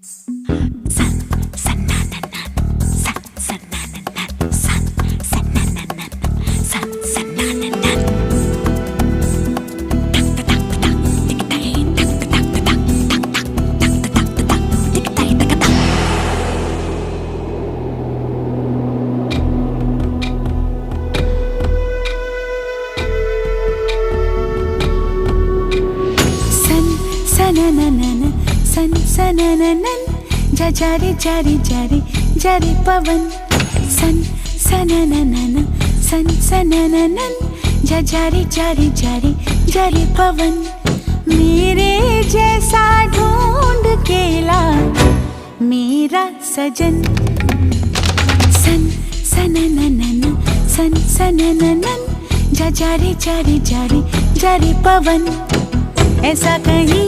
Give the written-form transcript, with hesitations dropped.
सन सन्नाननन सन सन्नाननन सन सन्नाननन सन सन्नाननन टक टक टक टिक टाई टक टक टक टक टक टक टिक टाई टक टक सन सनननन सन सनननन जा जारे जारे जारे जारे पवन सन सनननन सन सनननन जा जारे जारे जारे जारे पवन मेरे जैसा ढूंढ के ला मेरा सजन सन सनननन सन सनननन जा जारे जारे जारे जारे पवन ऐसा कहीं